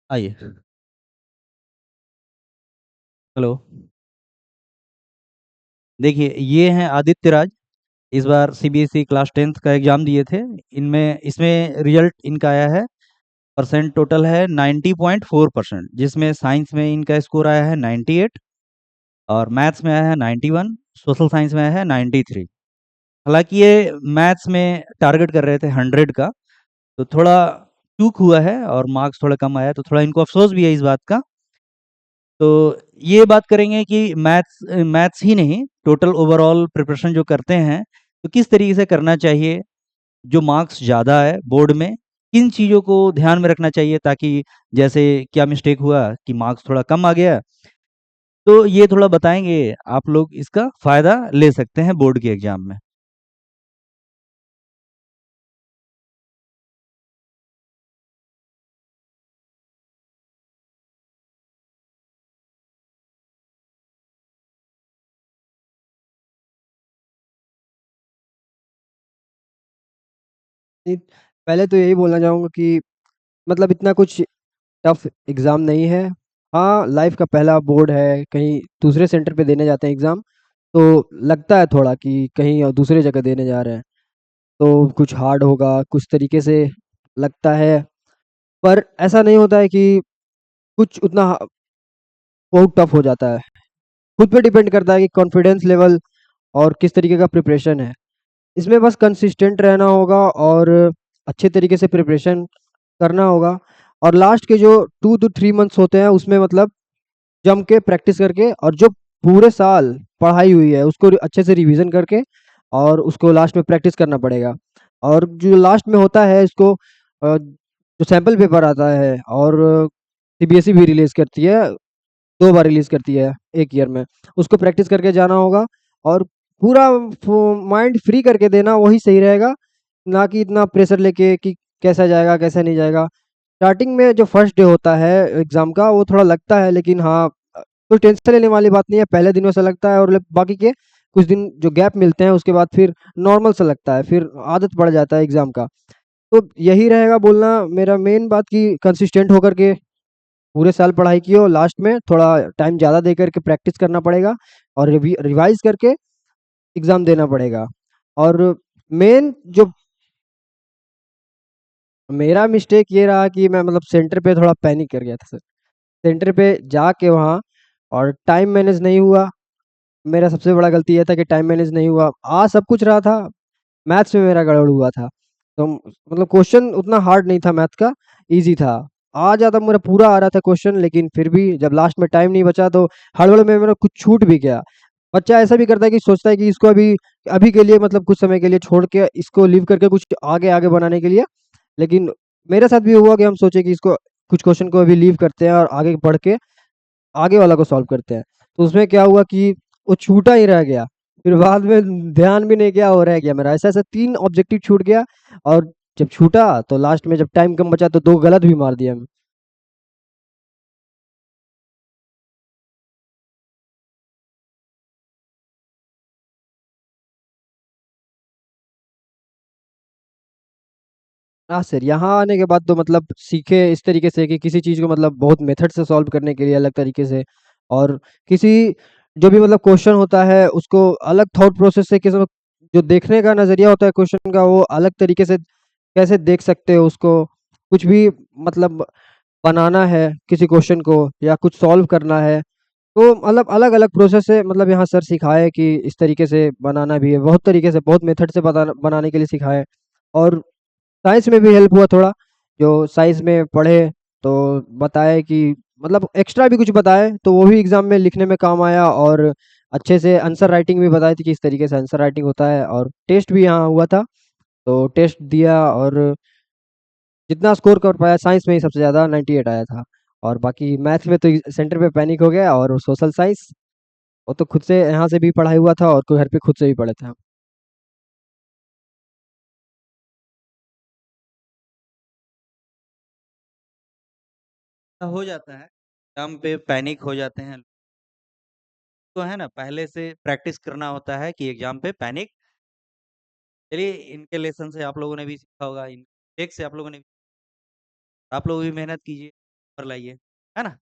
आइए। हेलो। देखिए, ये हैं आदित्य राज। इस बार सीबीएसई क्लास 10th का एग्जाम दिए थे। इनमें इसमें रिजल्ट इनका आया है। परसेंट टोटल है 90.4%, जिसमें साइंस में इनका स्कोर आया है 98 और मैथ्स में आया है 91, सोशल साइंस में आया है 93। हालांकि ये मैथ्स में टारगेट कर रहे थे 100 का, तो थोड़ा चूक हुआ है और मार्क्स थोड़ा कम आया, तो थोड़ा इनको अफसोस भी है इस बात का। तो ये बात करेंगे कि मैथ्स मैथ्स ही नहीं, टोटल ओवरऑल प्रिपरेशन जो करते हैं तो किस तरीके से करना चाहिए। जो मार्क्स ज़्यादा है बोर्ड में, किन चीज़ों को ध्यान में रखना चाहिए, ताकि जैसे क्या मिस्टेक हुआ कि मार्क्स थोड़ा कम आ गया, तो ये थोड़ा बताएंगे। आप लोग इसका फ़ायदा ले सकते हैं बोर्ड के एग्ज़ाम में। नहीं, पहले तो यही बोलना चाहूँगा कि मतलब इतना कुछ टफ एग्ज़ाम नहीं है। हाँ, लाइफ का पहला बोर्ड है, कहीं दूसरे सेंटर पे देने जाते हैं एग्ज़ाम, तो लगता है थोड़ा कि कहीं और दूसरे जगह देने जा रहे हैं, तो कुछ हार्ड होगा, कुछ तरीके से लगता है। पर ऐसा नहीं होता है कि कुछ उतना बहुत टफ हो जाता है। खुद पे डिपेंड करता है कि कॉन्फिडेंस लेवल और किस तरीके का प्रिपरेशन है। इसमें बस कंसिस्टेंट रहना होगा और अच्छे तरीके से प्रिपरेशन करना होगा। और लास्ट के जो 2 to 3 मंथ्स होते हैं उसमें मतलब जम के प्रैक्टिस करके, और जो पूरे साल पढ़ाई हुई है उसको अच्छे से रिवीजन करके और उसको लास्ट में प्रैक्टिस करना पड़ेगा। और जो लास्ट में होता है इसको जो सैंपल पेपर आता है, और सीबीएसई भी रिलीज करती है, 2 बार रिलीज करती है एक ईयर में, उसको प्रैक्टिस करके जाना होगा। और पूरा माइंड फ्री करके देना वही सही रहेगा, ना कि इतना प्रेशर लेके कि कैसा जाएगा कैसा नहीं जाएगा। स्टार्टिंग में जो फर्स्ट डे होता है एग्जाम का वो थोड़ा लगता है, लेकिन हाँ, कोई टेंशन लेने वाली बात नहीं है। पहले दिनों से लगता है और बाकी के कुछ दिन जो गैप मिलते हैं उसके बाद फिर नॉर्मल सा लगता है, फिर आदत पड़ जाता है एग्जाम का। तो यही रहेगा बोलना मेरा मेन बात, कि कंसिस्टेंट होकर के पूरे साल पढ़ाई की हो, लास्ट में थोड़ा टाइम ज़्यादा दे करके प्रैक्टिस करना पड़ेगा और रिवाइज करके एग्ज़ाम देना पड़ेगा। और मेन जो मेरा मिस्टेक ये रहा कि मैं मतलब सेंटर पे थोड़ा पैनिक कर गया था सर। सेंटर पे जाके वहाँ और टाइम मैनेज नहीं हुआ। मेरा सबसे बड़ा गलती ये था कि टाइम मैनेज नहीं हुआ। आ सब कुछ रहा था, मैथ्स में मेरा गड़बड़ हुआ था। तो मतलब क्वेश्चन उतना हार्ड नहीं था मैथ का, ईज़ी था। आ जाता मेरा पूरा आ रहा था क्वेश्चन, लेकिन फिर भी जब लास्ट में टाइम नहीं बचा तो हड़बड़ में मेरा कुछ छूट भी गया। बच्चा ऐसा भी करता है कि सोचता है कि इसको अभी अभी के लिए मतलब कुछ समय के लिए छोड़ के इसको लीव करके कुछ आगे आगे बनाने के लिए। लेकिन मेरे साथ भी हुआ कि हम सोचे कि इसको कुछ क्वेश्चन को अभी लीव करते हैं और आगे बढ़ के आगे वाला को सॉल्व करते हैं। तो उसमें क्या हुआ कि वो छूटा ही रह गया। फिर बाद में ध्यान भी नहीं गया और रह गया मेरा। ऐसा-ऐसा 3 ऑब्जेक्टिव छूट गया। और जब छूटा तो लास्ट में जब टाइम कम बचा तो 2 गलत भी मार दिया मैं। हाँ सर, यहाँ आने के बाद तो मतलब सीखे इस तरीके से कि किसी चीज़ को मतलब बहुत मेथड से सॉल्व करने के लिए अलग तरीके से, और किसी जो भी मतलब क्वेश्चन होता है उसको अलग थॉट प्रोसेस से, किसी जो देखने का नज़रिया होता है क्वेश्चन का वो अलग तरीके से कैसे देख सकते हो उसको। कुछ भी मतलब बनाना है किसी क्वेश्चन को या कुछ सॉल्व करना है, तो मतलब अलग-अलग प्रोसेस से मतलब यहाँ सर सिखाए कि इस तरीके से बनाना भी है, बहुत तरीके से बहुत मेथड से बनाने के लिए सिखाए। और साइंस में भी हेल्प हुआ थोड़ा, जो साइंस में पढ़े तो बताए कि मतलब एक्स्ट्रा भी कुछ बताए, तो वो भी एग्ज़ाम में लिखने में काम आया। और अच्छे से आंसर राइटिंग भी बताई थी कि इस तरीके से आंसर राइटिंग होता है। और टेस्ट भी यहाँ हुआ था, तो टेस्ट दिया और जितना स्कोर कर पाया साइंस में ही सबसे ज़्यादा 98 आया था। और बाकी मैथ्स में तो सेंटर पे पैनिक हो गया। और सोशल साइंस वो तो खुद से यहाँ से भी पढ़ाई हुआ था और घर पे खुद से भी पढ़े थे हम। ऐसा हो जाता है, एग्जाम पे पैनिक हो जाते हैं। तो है ना, पहले से प्रैक्टिस करना होता है कि एग्जाम पे पैनिक। चलिए, इनके लेसन से आप लोगों ने भी सीखा होगा, इन एक से आप लोगों ने, आप लोग भी मेहनत कीजिए। लाइए, है ना?